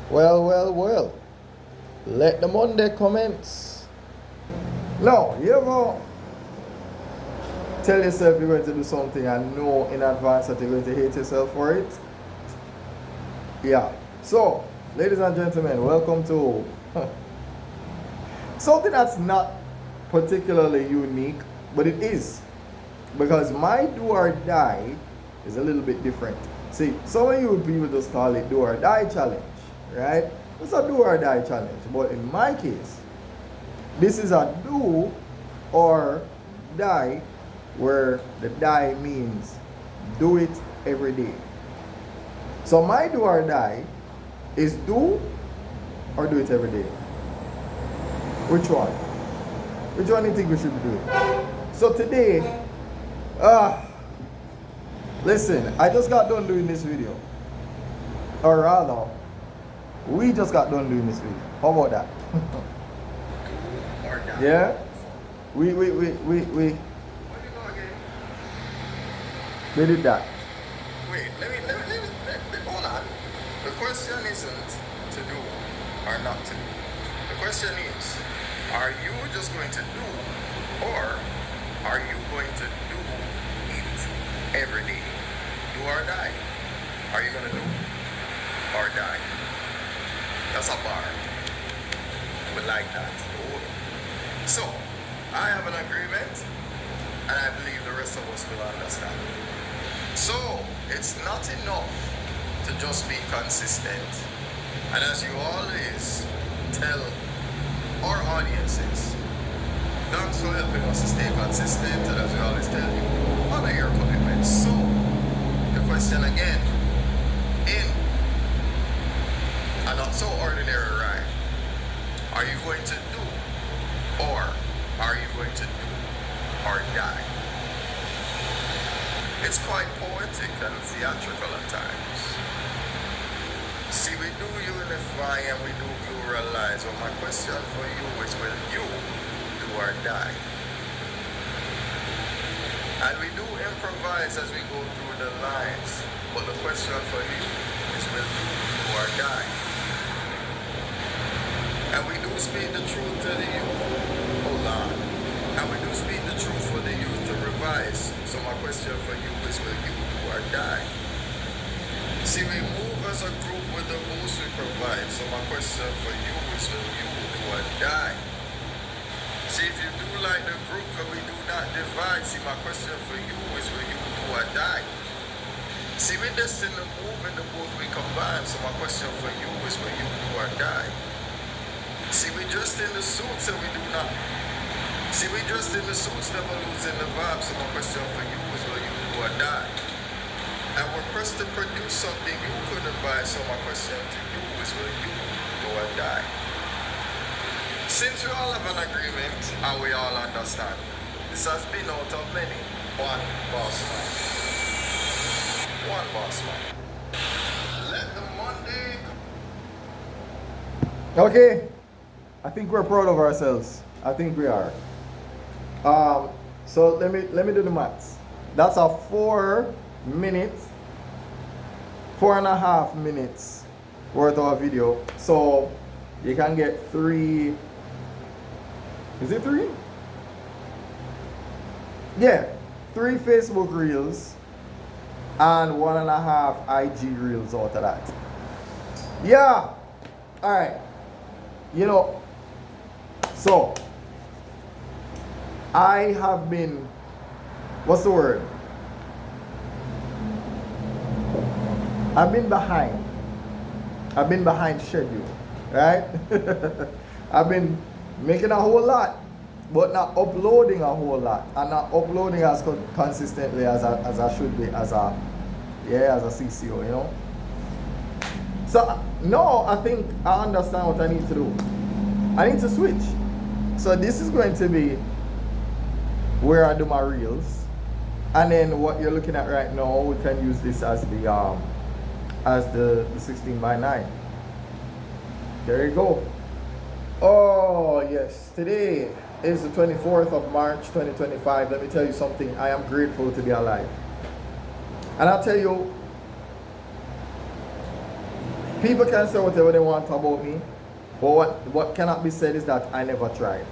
Well, well, well. Let the Monday commence. No, you ever tell yourself you're going to do something and know in advance that you're going to hate yourself for it? Yeah. So, ladies and gentlemen, welcome to something that's not particularly unique, but it is. Because my do or die is a little bit different. See, some of you people just call it do or die challenge, right? It's a do or die challenge. But in my case, this is a do or die, where the die means do it every day. So my do or die is do or do it every day. Which one? Which one do you think we should be doing? So today, listen, I just got done doing this video. Or rather, we just got done doing this video. How about that? Or die. Yeah? We Where you go again? we did that. Wait, let me, hold on. The question isn't to do or not to do. The question is, are you just going to do, or are you going to do it every day? Do or die? Are you going to do or die? That's a bar. We like that. So, I have an agreement, and I believe the rest of us will understand. So, it's not enough to just be consistent. And as you always tell our audiences, thanks for helping us to stay consistent, and as we always tell you, honor your commitments. So, the question again, in a not so ordinary rhyme, are you going to do, or are you going to do or die? It's quite poetic and theatrical at times. See, we do unify and we do pluralize. Well, my question for you is, will you do or die? And we do improvise as we go through the lines. But the question for you is, will you do or die? And we do speak the truth to the youth. Hold on. And we do speak the truth for the youth to revise. So my question for you is, will you do or die? See, we move as a group with the most we provide. So my question for you is, will you do or die? See, if you do like the group, because we do not divide. See, my question for you is, will you do or die? See, we're destined to move in the both we combine. So my question for you is, will you do or die? See, we just in the suits and we do not. See, we just in the suits, never losing the vibe. So my question for you is, will you do or die? And we're pressed to produce something you couldn't buy. So my question to you is, will you do or die? Since we all have an agreement and we all understand, this has been out of many. One Bossman. One Bossman. Let the Monday. Okay. I think we're proud of ourselves. I think we are. So let me do the maths. That's a 4 minutes, 4.5 minutes worth of a video. So you can get 3. Is it 3? Yeah, 3 Facebook reels and 1.5 IG reels out of that. Yeah. All right. You know. So, I have been, what's the word? I've been behind. I've been behind schedule, right? I've been making a whole lot, but not uploading a whole lot, and not uploading as consistently as I should be as a CCO, you know? So, no, I think I understand what I need to do. I need to switch. So this is going to be where I do my reels, and then what you're looking at right now, we can use this as the 16:9. There you go. Oh yes, today is the 24th of March 2025. Let me tell you something. I am grateful to be alive, and I'll tell you People can say whatever they want about me, but what cannot be said is that I never tried.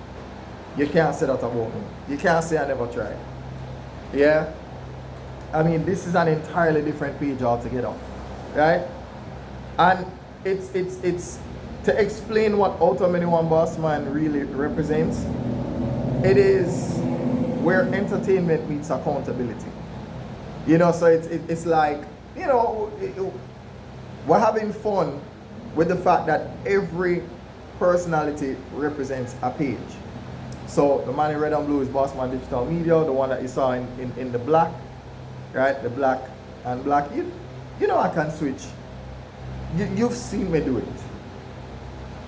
You can't say that about me. You can't say I never tried. Yeah? I mean, this is an entirely different page altogether. Right? And it's to explain what Ultimate One Bossman really represents. It is where entertainment meets accountability. You know, so it's like, you know, we're having fun with the fact that every personality represents a page. So the man in red and blue is Bossman Digital Media, the one that you saw in the black, right? The black and black. You know I can switch. You've seen me do it.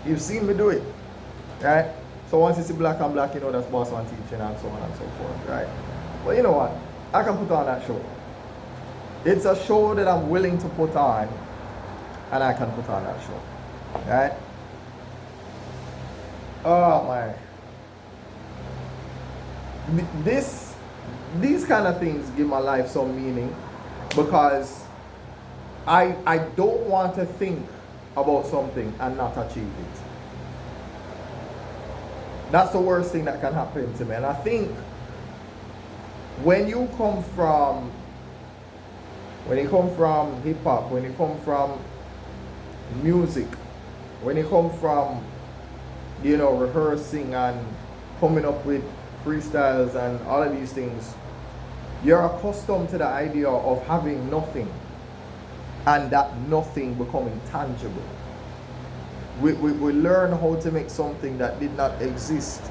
You've seen me do it, right? So once you see black and black, you know that's Bossman Teaching and so on and so forth, right? But you know what? I can put on that show. It's a show that I'm willing to put on, and I can put on that show, right? Oh my! These kind of things give my life some meaning, because I don't want to think about something and not achieve it. That's the worst thing that can happen to me. And I think when you come from hip hop, when you come from music, when you come from, you know, rehearsing and coming up with freestyles and all of these things, you're accustomed to the idea of having nothing and that nothing becoming tangible. We learn how to make something that did not exist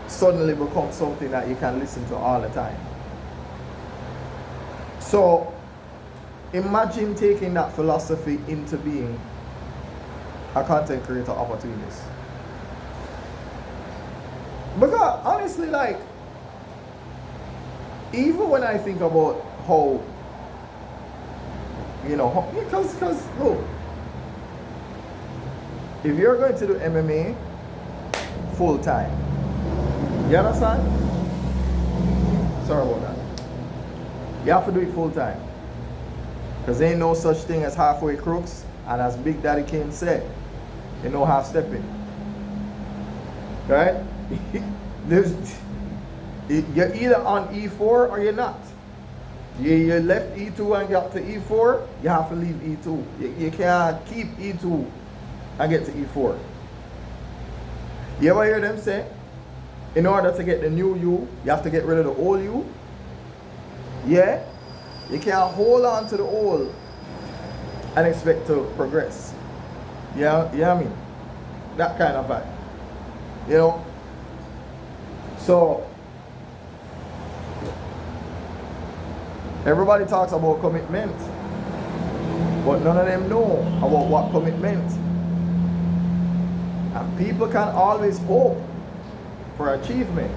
suddenly become something that you can listen to all the time. So imagine taking that philosophy into being a content creator opportunist. Because honestly, like, even when I think about how, you know, because look, if you're going to do MMA full time, you understand? Sorry about that. You have to do it full time. Because there ain't no such thing as halfway crooks, and as Big Daddy Kane said, you know half stepping. Right? You're either on E4 or you're not. You left E2 and got to E4, you have to leave E2. You can't keep E2 and get to E4. You ever hear them say, in order to get the new you have to get rid of the old you? Yeah? You can't hold on to the old and expect to progress. Yeah, you know what I mean? That kind of vibe. You know? So, everybody talks about commitment, but none of them know about what commitment. And people can always hope for achievement,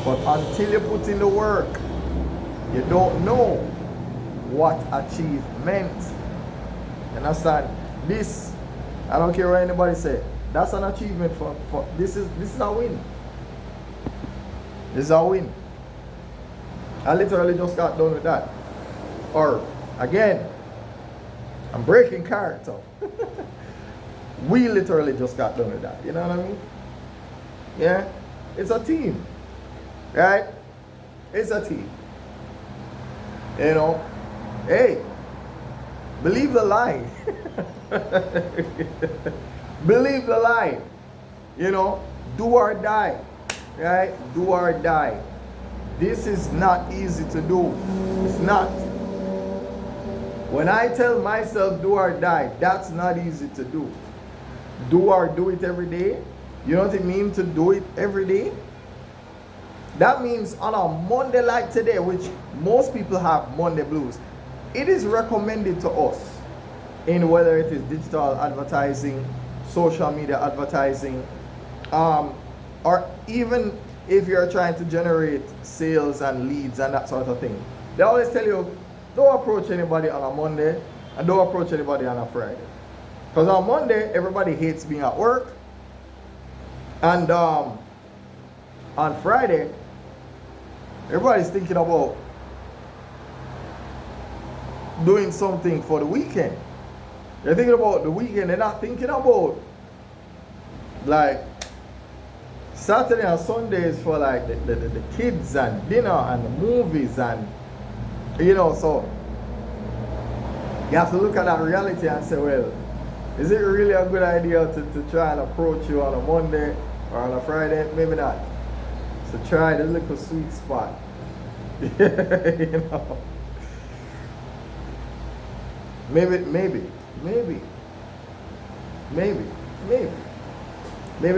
but until you put in the work, you don't know what achievement. You understand? This, I don't care what anybody say, that's an achievement for this is a win. This is a win. I literally just got done with that. Or again, I'm breaking character. We literally just got done with that. You know what I mean? Yeah? It's a team. Right? It's a team. You know? Hey, believe the lie. Believe the lie. You know? Do or die. Right? Do or die. This is not easy to do. It's not. When I tell myself do or die, that's not easy to do. Do or do it every day. You know what it means to do it every day? That means on a Monday like today, which most people have Monday blues, it is recommended to us, in whether it is digital advertising, social media advertising, or even if you're trying to generate sales and leads and that sort of thing. They always tell you, don't approach anybody on a Monday and don't approach anybody on a Friday. Because on Monday, everybody hates being at work. And on Friday, everybody's thinking about doing something for the weekend. They're thinking about the weekend. They're not thinking about like Saturday and Sundays for like the kids and dinner and the movies and so you have to look at that reality and say, well, is it really a good idea to try and approach you on a Monday or on a Friday? Maybe not. So try the little sweet spot. Maybe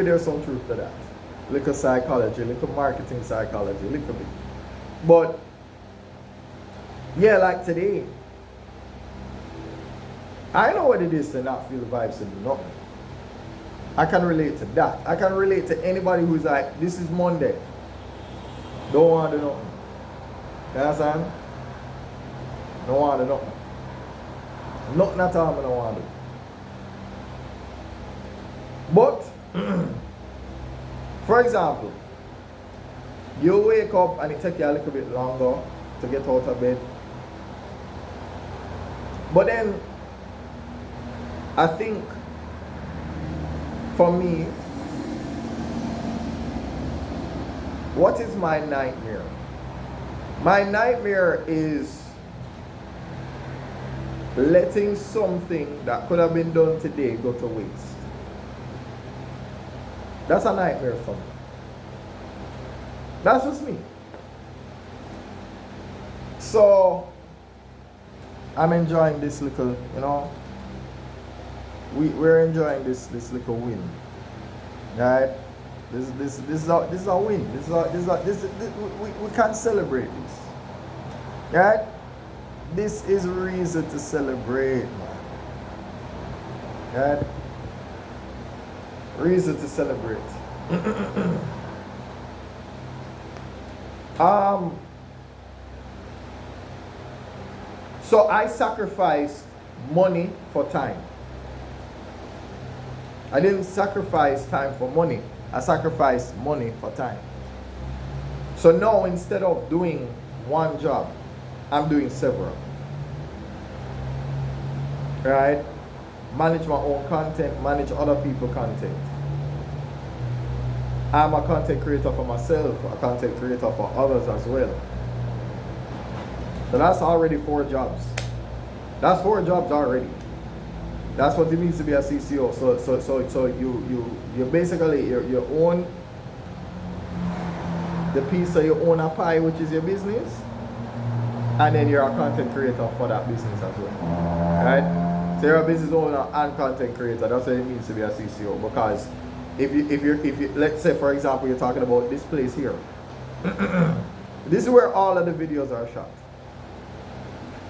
there's some truth to that. Little psychology, little marketing psychology, little bit. But yeah, like today, I know what it is to not feel the vibes and do nothing. I can relate to that. I can relate to anybody who's like, this is Monday. Don't want to do nothing. You understand? Don't want to do nothing. Nothing at all I don't want to do. But, for example, you wake up and it takes you a little bit longer to get out of bed. But then, I think, for me, what is my nightmare? My nightmare is letting something that could have been done today go to waste. That's a nightmare for me. That's just me. So, I'm enjoying this little, we're enjoying this little win, right? This is a win. We can't celebrate this, right? This is a reason to celebrate, man. Right? Reason to celebrate. So I sacrificed money for time. I didn't sacrifice time for money. I sacrificed money for time. So now instead of doing one job, I'm doing several. Right? Manage my own content, manage other people's content. I'm a content creator for myself, a content creator for others as well. So that's already 4 jobs. That's 4 jobs already. That's what it means to be a CCO. So you basically you own the piece of your own pie, which is your business, and then you're a content creator for that business as well. Right? So you're a business owner and content creator. That's what it means to be a CCO. Because if you let's say for example you're talking about this place here. This is where all of the videos are shot.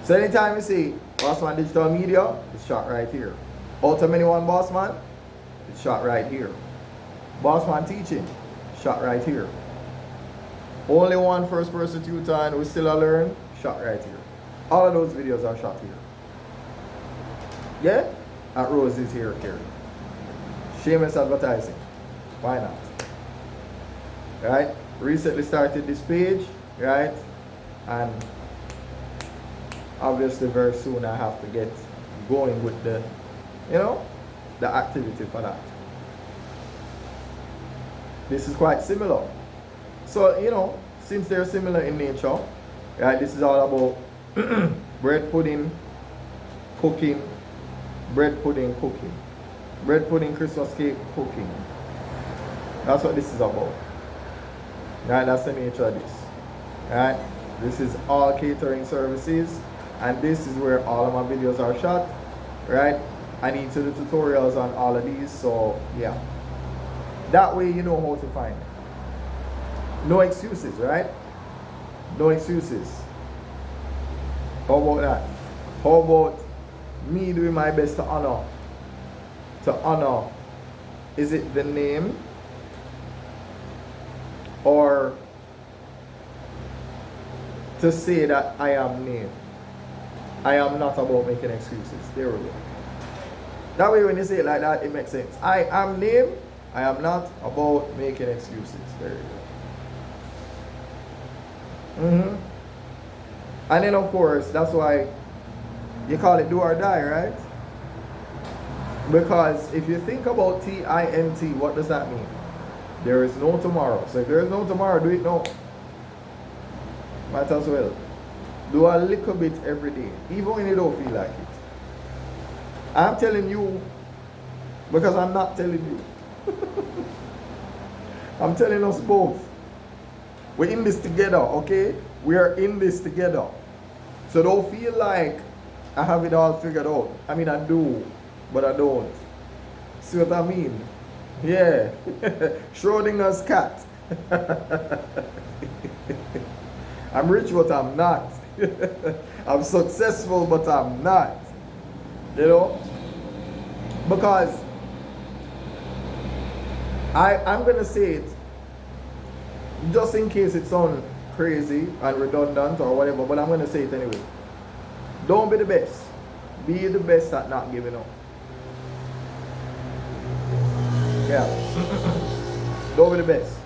So anytime you see Bossman Digital Media, it's shot right here. Ultimate One Bossman, it's shot right here. Bossman Teaching, shot right here. Only One First Person Tutor and We Still a Learn, shot right here. All of those videos are shot here. Yeah? At Rosie's Hair Care. Shameless advertising. Why not? Right? Recently started this page, right? And obviously very soon I have to get going with the activity for that. This is quite similar. So, since they're similar in nature, right, this is all about bread pudding, cooking, bread pudding, cooking. Bread pudding, Christmas cake, cooking. That's what this is about. Right, that's the nature of this. Right? This is all catering services. And this is where all of my videos are shot, right? I need to do tutorials on all of these, so yeah. That way you know how to find it. No excuses, right? No excuses. How about that? How about me doing my best to honor, is it the name or to say that I am named? I am not about making excuses. There we go. That way when you say it like that, it makes sense. I am named. I am not about making excuses. There you go. And then of course, that's why you call it do or die, right? Because if you think about T.I.N.T, what does that mean? There is no tomorrow. So if there is no tomorrow, do it now. Might as well. Do a little bit every day, even when you don't feel like it. I'm telling you because I'm not telling you. I'm telling us both. We're in this together, okay? We are in this together. So don't feel like I have it all figured out. I mean, I do, but I don't. See what I mean? Yeah. Schrodinger's cat. I'm rich, but I'm not. I'm successful, but I'm not. You know? Because I'm going to say it just in case it sounds crazy and redundant or whatever, but I'm going to say it anyway. Don't be the best. Be the best at not giving up. Yeah. Don't be the best.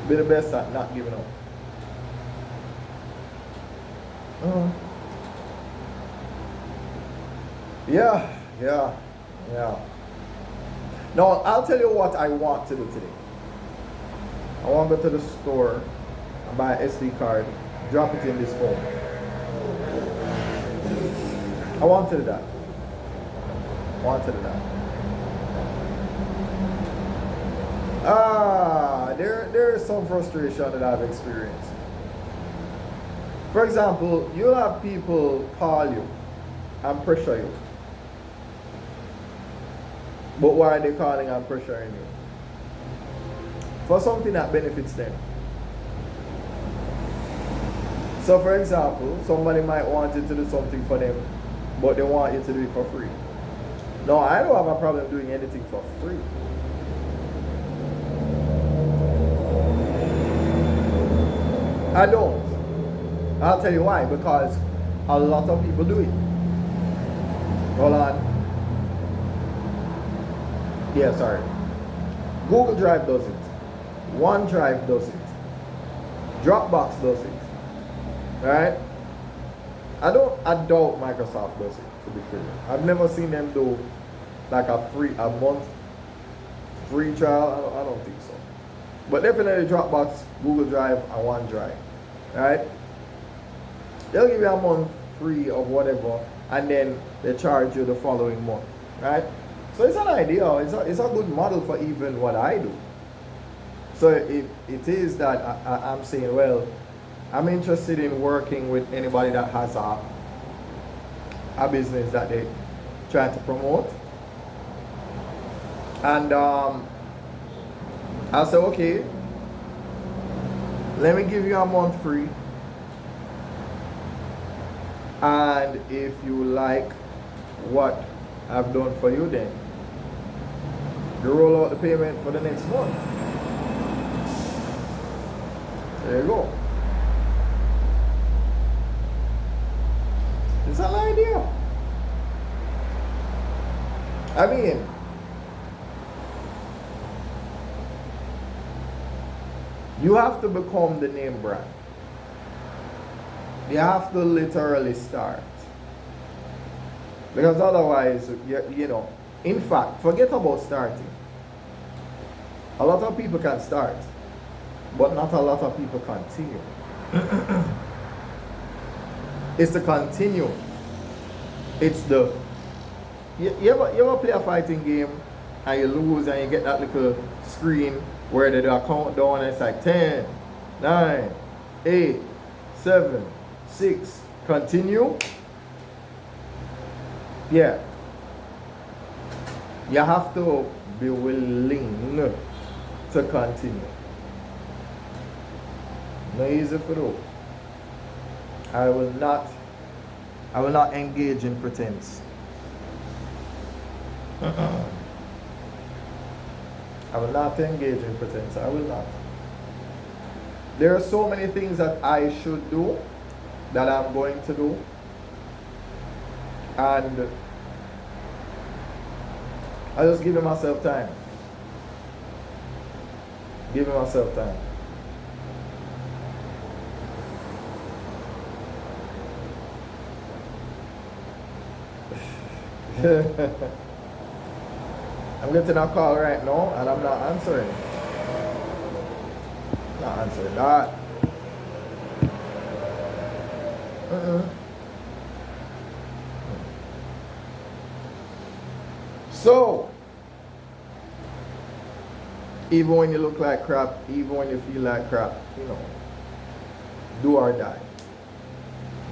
Be the best at not giving up. Yeah. Now, I'll tell you what I want to do today. I want to go to the store and buy an SD card, drop it in this phone. I want to do that. There is some frustration that I've experienced. For example, you'll have people call you and pressure you. But why are they calling and pressuring you? For something that benefits them. So for example, somebody might want you to do something for them, but they want you to do it for free. No, I don't have a problem doing anything for free. I don't. I'll tell you why. Because a lot of people do it. Hold on. Yeah, sorry. Google Drive does it. OneDrive does it. Dropbox does it. Right? I doubt Microsoft does it, to be fair. I've never seen them do like a month free trial. I don't think so. But definitely Dropbox, Google Drive, and OneDrive. Right? They'll give you a month free of whatever, and then they charge you the following month. Right? So it's an idea. It's a good model for even what I do. So if it is that I'm saying, well, I'm interested in working with anybody that has a business that they try to promote. And I'll say, okay, let me give you a month free. And if you like what I've done for you, then you roll out the payment for the next month. There you go. It's an idea. I mean, you have to become the name brand. You have to literally start. Because otherwise, you know, in fact, forget about starting. A lot of people can start, but not a lot of people continue. It's the continue. It's the... You ever play a fighting game and you lose and you get that little screen where they do a countdown and it's like 10, 9, 8, 7, 6, continue? Yeah. You have to be willing to continue. Not easy for you. I will not engage in pretense. I will not engage in pretense. I will not. There are so many things that I should do that I'm going to do. And I just give myself time. Give myself time. I'm getting a call right now and I'm not answering. Not answering that. So, even when you look like crap, even when you feel like crap, you know, do or die.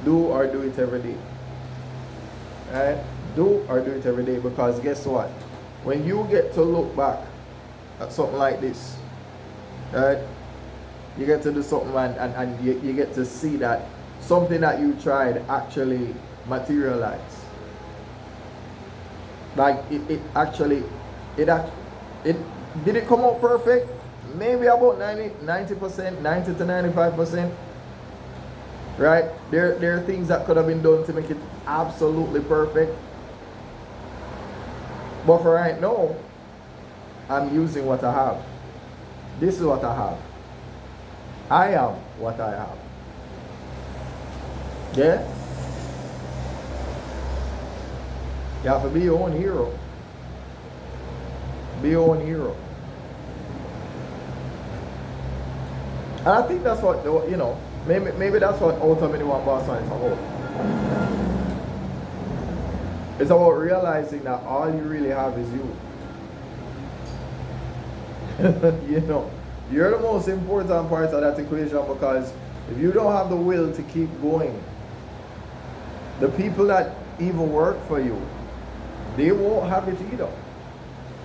Do or do it every day. Right? Do or do it every day, because guess what? When you get to look back at something like this, right? You get to do something and you get to see that something that you tried actually materialized. Like it actually, it did it come out perfect? Maybe about 90%, 90 to 95%. Right? There are things that could have been done to make it absolutely perfect. But for right now, I'm using what I have. This is what I have. I am what I have. Yeah? You have to be your own hero. Be your own hero. And I think that's what, you know, maybe that's what ultimately what Bossman is about. It's about realizing that all you really have is you. You know, you're the most important part of that equation, because if you don't have the will to keep going, the people that even work for you, they won't have it either.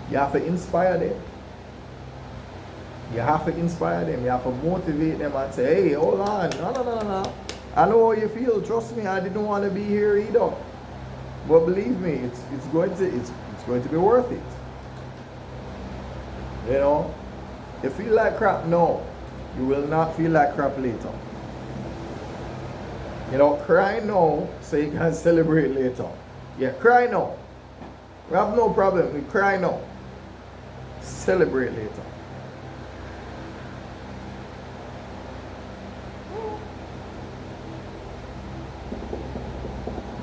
You have to inspire them. You have to inspire them. You have to motivate them and say, hey, hold on. No. I know how you feel. Trust me, I didn't want to be here either. But believe me, it's going to be worth it. You know? You feel like crap now. You will not feel like crap later. You know, cry now so you can celebrate later. Yeah, cry now. We have no problem. We cry now. Celebrate later.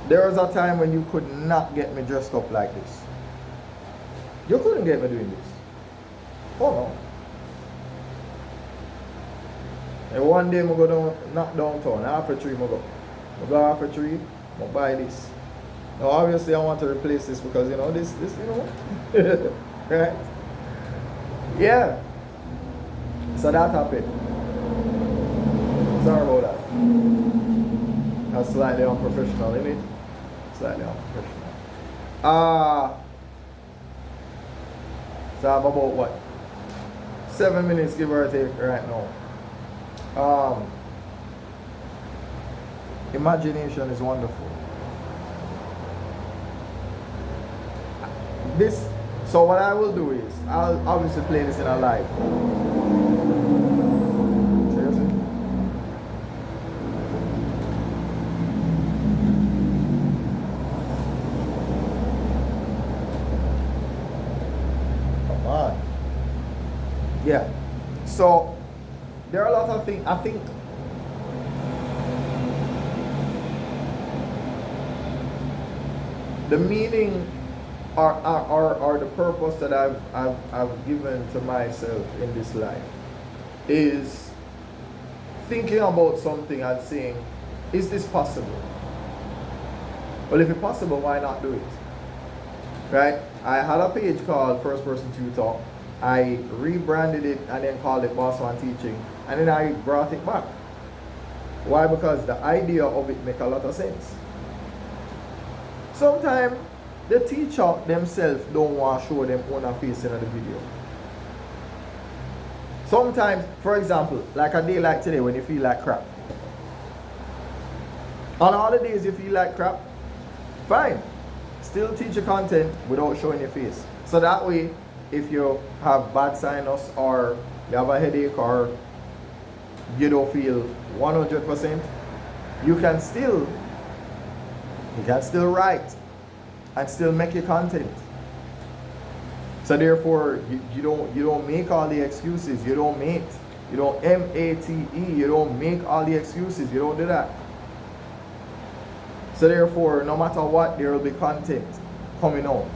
There was a time when you could not get me dressed up like this. You couldn't get me doing this. Oh no. And one day I go down, not downtown, half a tree I go. I go half a tree, I buy this. Now obviously I want to replace this because, you know, this you know, right? Yeah. So that happened. Sorry about that. That's slightly unprofessional, isn't it? Slightly unprofessional. So I'm about what? 7 minutes give or take right now. Imagination is wonderful. So what I will do is, I'll obviously play this in a live. Seriously? Come on. Yeah. So, there are a lot of things, I think, the meaning or the purpose that I've given to myself in this life is thinking about something and saying, is this possible? Well, if it's possible, why not do it? Right? I had a page called First Person Tutor. I rebranded it and then called it Bossman Teaching, and then I brought it back. Why? Because the idea of it makes a lot of sense. Sometimes the teacher themselves don't want to show them own face in the video. Sometimes, for example, like a day like today when you feel like crap. On all the days you feel like crap, fine. Still teach your content without showing your face. So that way, if you have bad sinus or you have a headache or you don't feel 100%, you can still write and still make your content. So therefore, you don't make all the excuses. You don't M.A.T.E. You don't make all the excuses. You don't do that. So therefore, no matter what, there will be content. coming out.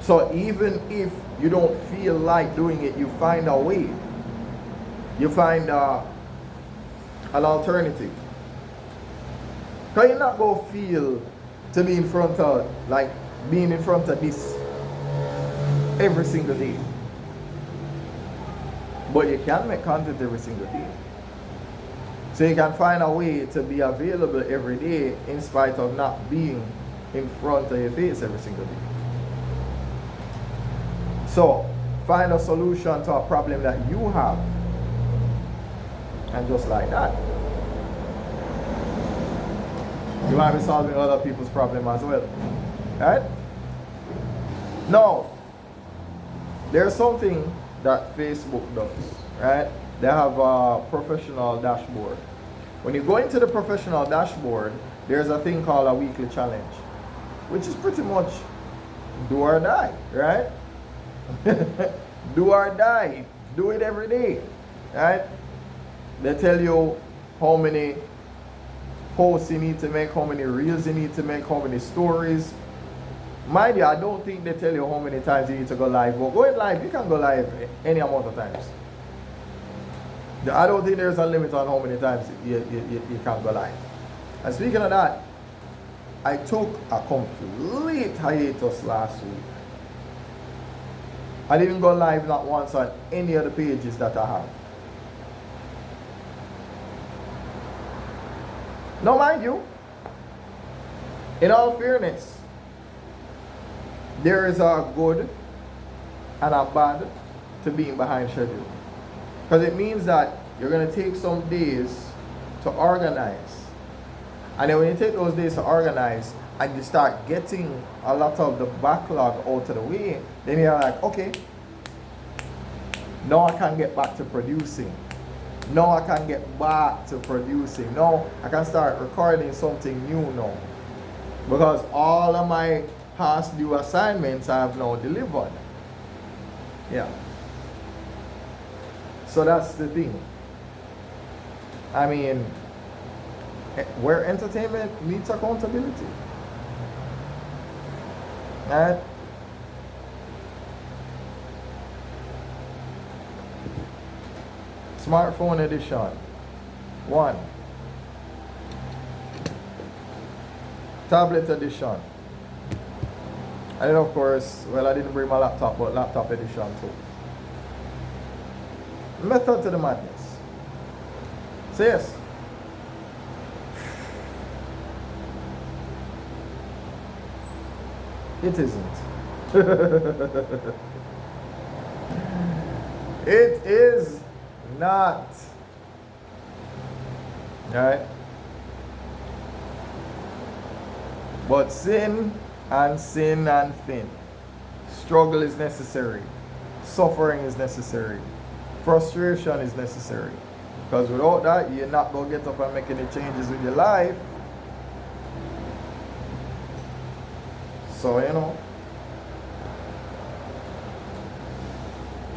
So even if you don't feel like doing it, you find a way. You find an alternative. Because you're not going to feel to be in front of, like, being in front of this every single day. But you can make content every single day. So you can find a way to be available every day in spite of not being in front of your face every single day. So find a solution to a problem that you have. And just like that, you might be solving other people's problem as well. Right? Now, there's something that Facebook does, right? They have a professional dashboard. When you go into the professional dashboard, there's a thing called a weekly challenge, which is pretty much do or die, right? Do or die. Do it every day, right? They tell you how many posts you need to make, how many reels you need to make, how many stories. Mind you, I don't think they tell you how many times you need to go live. But going live, you can go live any amount of times. I don't think there's a limit on how many times you can go live. And speaking of that, I took a complete hiatus last week. I didn't go live not once on any of the pages that I have. Now mind you, in all fairness, there is a good and a bad to being behind schedule. Because it means that you're going to take some days to organize. And then when you take those days to organize and you start getting a lot of the backlog out of the way, then you're like, okay, now I can get back to producing. Now I can get back to producing. Now I can start recording something new now. Because all of my past due assignments I have now delivered. Yeah. So that's the thing. I mean, where entertainment needs accountability. Right? Smartphone edition. 1. Tablet edition. And then of course, well, I didn't bring my laptop, but laptop edition too. Method to the madness. So yes. It isn't. It is not. Alright? But sin and fin. Struggle is necessary. Suffering is necessary. Frustration is necessary. Because without that, you're not going to get up and make any changes with your life. So, you know,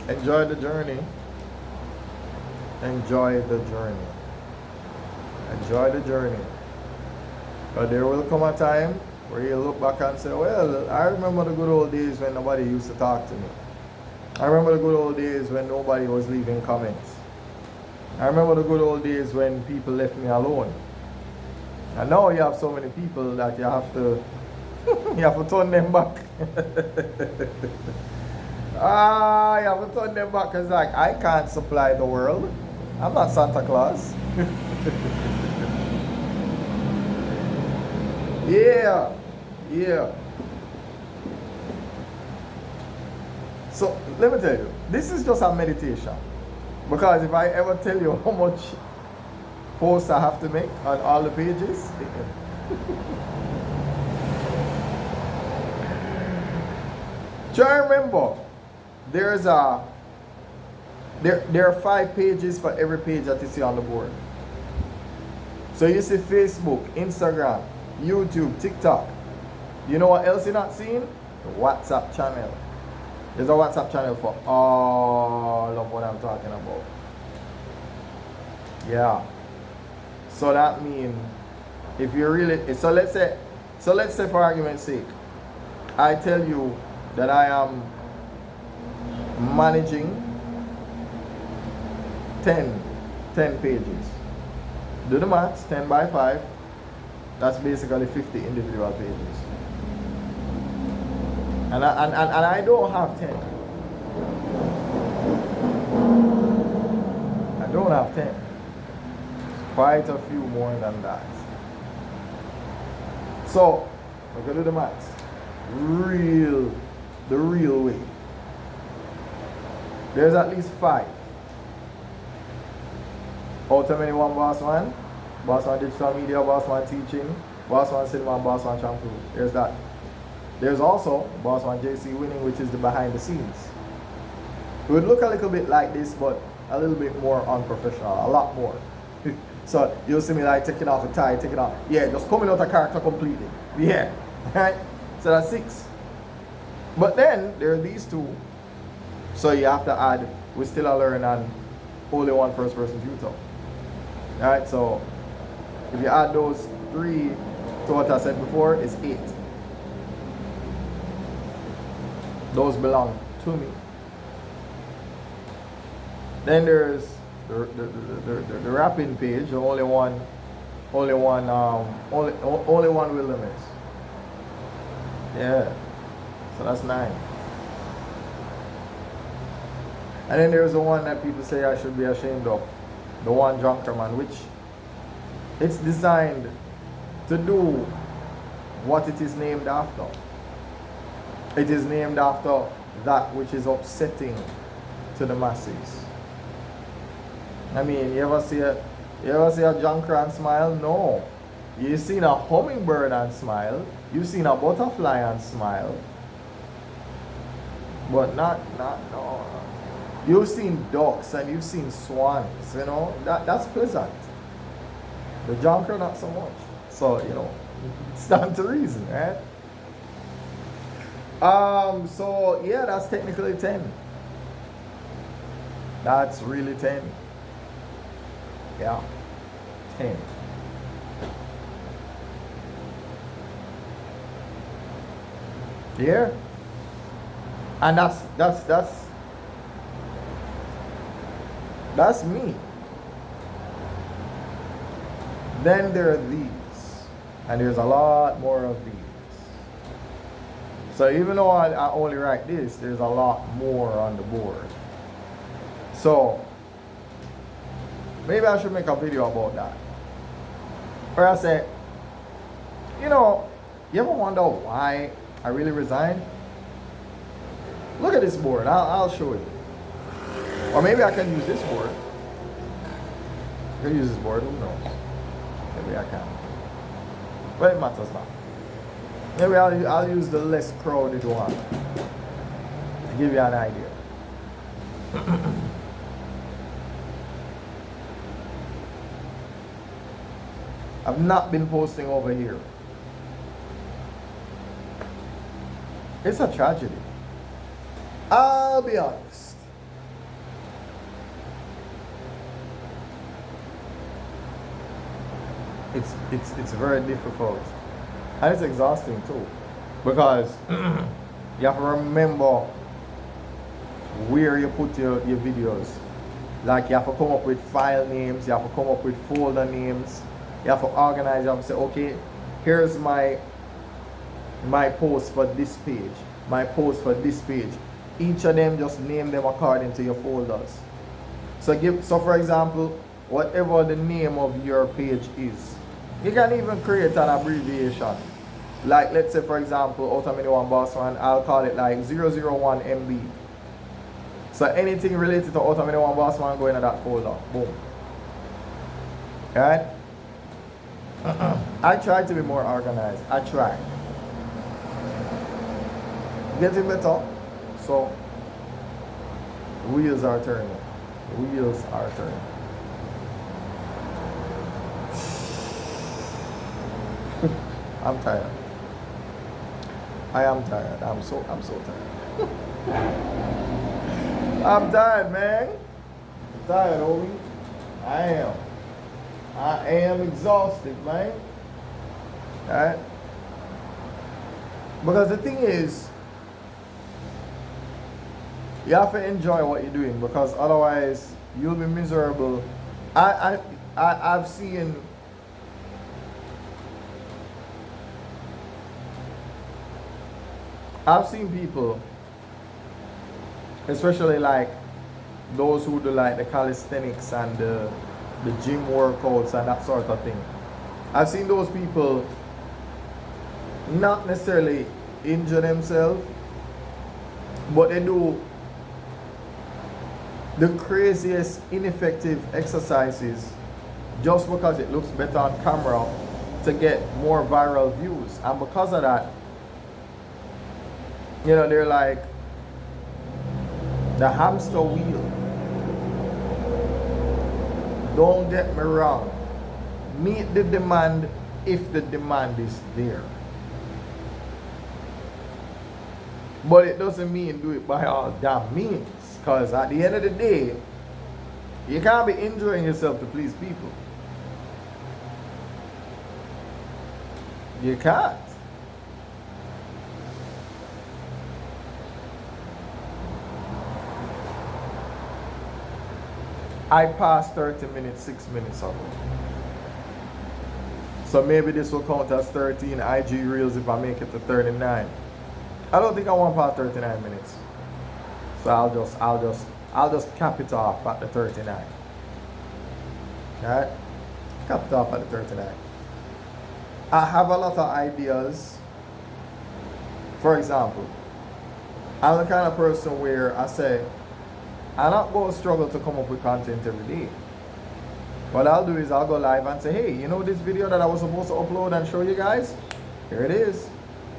enjoy the journey. Enjoy the journey. Enjoy the journey. But there will come a time where you look back and say, well, I remember the good old days when nobody used to talk to me. I remember the good old days when nobody was leaving comments. I remember the good old days when people left me alone. And now you have so many people that you have to you have to turn them back. You have to turn them back because like I can't supply the world. I'm not Santa Claus. Yeah. So let me tell you, this is just a meditation. Because if I ever tell you how much posts I have to make on all the pages, try remember, there are 5 pages for every page that you see on the board. So you see Facebook, Instagram, YouTube, TikTok. You know what else you're not seeing? The WhatsApp channel. There's a WhatsApp channel for all of what I'm talking about. Yeah. So that means if you really, so let's say for argument's sake, I tell you that I am managing 10 pages. Do the maths, 10 by 5, that's basically 50 individual pages. And I don't have 10. I don't have 10. Quite a few more than that. So, we're going to do the maths. The real way. There's at least 5. Out of many one Bossman, Bossman Digital Media, Bossman Teaching, Bossman Cinema, and Bossman Champloo. There's that. There's also Bossman JC Winning, which is the behind the scenes. It would look a little bit like this, but a little bit more unprofessional, a lot more. So you'll see me like taking off a tie, taking off, yeah, just coming out of character completely. Yeah, right? So that's 6. But then there are these 2. So you have to add, we still are learning on only one first person tutor. Alright, so if you add those 3 to what I said before, it's 8. Those belong to me. Then there's the wrapping page, the only one will limits. Yeah. So that's 9. And then there's the one that people say I should be ashamed of. The one Junkerman, which it's designed to do what it is named after. It is named after that which is upsetting to the masses. I mean, you ever see a junker and smile? No. You've seen a hummingbird and smile. You've seen a butterfly and smile. But no. You've seen ducks and you've seen swans, you know. That's pleasant. The junker, not so much. So, you know, stand to reason, right? So yeah, that's technically 10. That's really 10. Yeah. 10. Yeah. And that's me. Then there are these. And there's a lot more of these. So even though I only write this, there's a lot more on the board. So maybe I should make a video about that. Or I say, you know, you ever wonder why I really resigned? Look at this board. I'll show you. Or maybe I can use this board. I can use this board. Who knows? Maybe I can. But it matters not. Maybe I'll use the less crowded one to give you an idea. I've not been posting over here. It's a tragedy. I'll be honest. It's very difficult. And it's exhausting too. Because you have to remember where you put your videos. Like you have to come up with file names, you have to come up with folder names, you have to organize, you have to say, okay, here's my post for this page, my post for this page. Each of them, just name them according to your folders. So for example, whatever the name of your page is, you can even create an abbreviation. Like let's say for example, out of many one Bossman, I'll call it like 001 MB. So anything related to out of many one Bossman go into that folder. Boom. Alright? I try to be more organized. I try. Getting better. So the wheels are turning. The wheels are turning. I'm tired. I am tired. I'm so tired. I'm tired, man. I'm tired, homie. I am exhausted, man. Alright? Because the thing is, you have to enjoy what you're doing, because otherwise you'll be miserable. I've seen people, especially like those who do like the calisthenics and the gym workouts and that sort of thing. I've seen those people not necessarily injure themselves, but they do the craziest ineffective exercises just because it looks better on camera to get more viral views. And because of that, you know, they're like the hamster wheel. Don't get me wrong. Meet the demand if the demand is there. But it doesn't mean do it by all damn means. Because at the end of the day, you can't be injuring yourself to please people. You can't. I passed 30 minutes 6 minutes ago. So maybe this will count as 13 IG reels if I make it to 39. I don't think I want past 39 minutes. So I'll just cap it off at the 39. Alright? Cap it off at the 39. I have a lot of ideas. For example, I'm the kind of person where I say, I'm not going to struggle to come up with content every day. What I'll do is I'll go live and say, hey, you know this video that I was supposed to upload and show you guys? Here it is.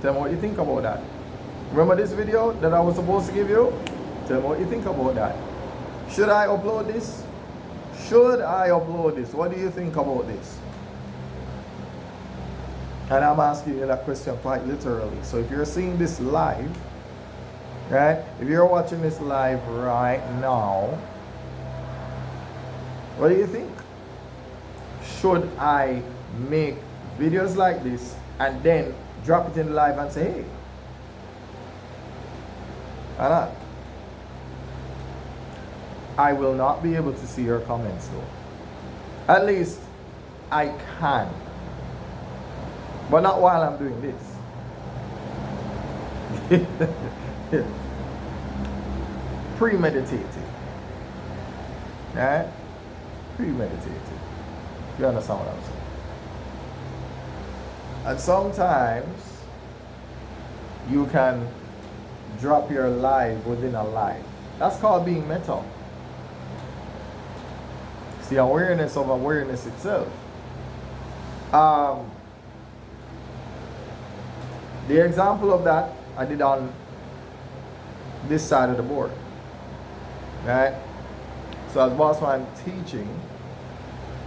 Tell me what you think about that. Remember this video that I was supposed to give you? Tell me what you think about that. Should I upload this? Should I upload this? What do you think about this? And I'm asking you that question quite literally. So if you're seeing this live, right? If you're watching this live right now, what do you think? Should I make videos like this and then drop it in the live and say, hey? Or not? I will not be able to see your comments though. At least I can. But not while I'm doing this. Premeditated. Right? Premeditated. If you understand what I'm saying. And sometimes you can drop your live within a live. That's called being meta. It's the awareness of awareness itself. The example of that I did on this side of the board. Right? So as Bossman Teaching,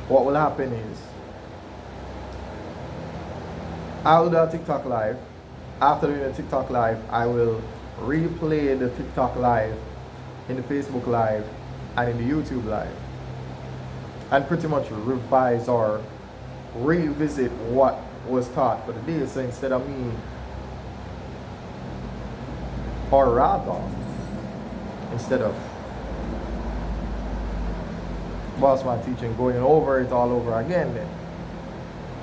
what will happen is I will do a TikTok live. After doing a TikTok live, I will replay the TikTok live in the Facebook live and in the YouTube live, and pretty much revise or revisit what was taught for the day. So instead of me, or rather, instead of Bossman Teaching going over it all over again, then,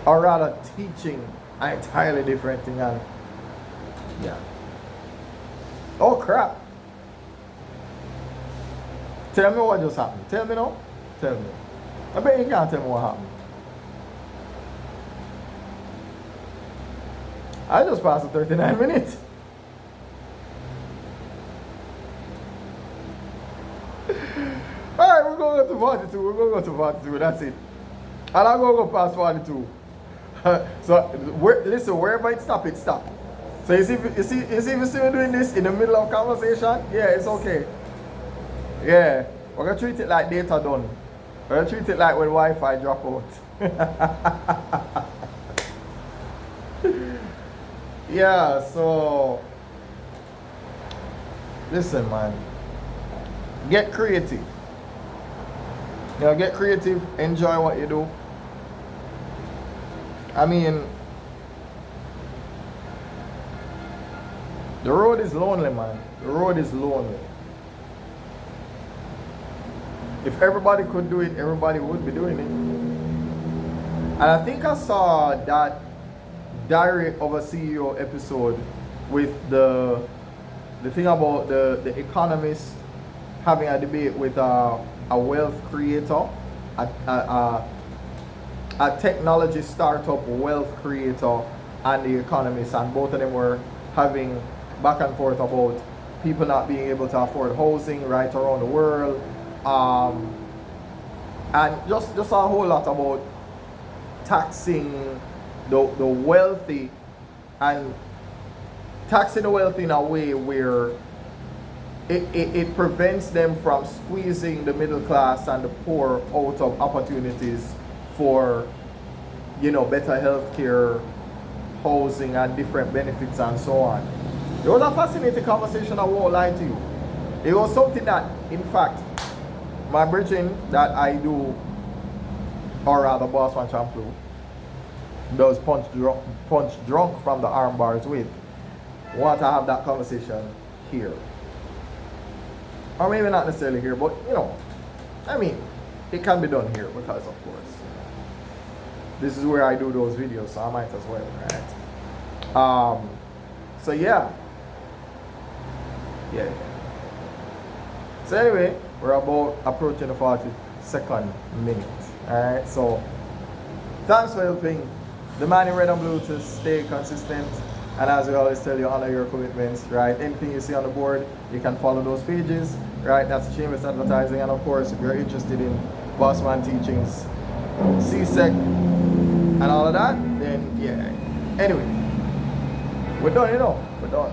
or rather teaching an entirely different thing. And yeah. Oh crap. Tell me what just happened. Tell me now. Tell me. I bet you can't tell me what happened. I just passed the 39 minutes. Alright, we're going to go to 42. We're going to go to 42. That's it. And I'm going to go past 42. So, listen, wherever it stop, it stop. So you see me doing this in the middle of conversation? Yeah, it's okay. Yeah, we're going to treat it like data done. We're going to treat it like when Wi-Fi drop out. Yeah, so listen, man. Get creative. You know, get creative. Enjoy what you do. I mean, The road is lonely, man. The road is lonely. If everybody could do it, everybody would be doing it. And I think I saw that Diary of a CEO episode with the thing about the economist having a debate with a wealth creator, a technology startup wealth creator, and the economist, and both of them were having back and forth about people not being able to afford housing right around the world, and just a whole lot about taxing the wealthy, and taxing the wealthy in a way where it prevents them from squeezing the middle class and the poor out of opportunities for, you know, better healthcare, housing, and different benefits and so on. It was a fascinating conversation, I won't lie to you. It was something that, in fact, my brethren that I do, or rather Bossman Champloo, does punch drunk from the arm bars with, want to have that conversation here. Or maybe not necessarily here, but you know, I mean, it can be done here because, of course, this is where I do those videos, so I might as well, right? So yeah. So anyway, we're about approaching the 42nd minute. Alright, so thanks for helping the man in red and blue to stay consistent. And as we always tell you, honor your commitments, right? Anything you see on the board, you can follow those pages, right? That's shameless advertising. And of course, if you're interested in Bossman Teachings, C.A.N.E, and all of that, then yeah. Anyway, we're done, you know. We're done.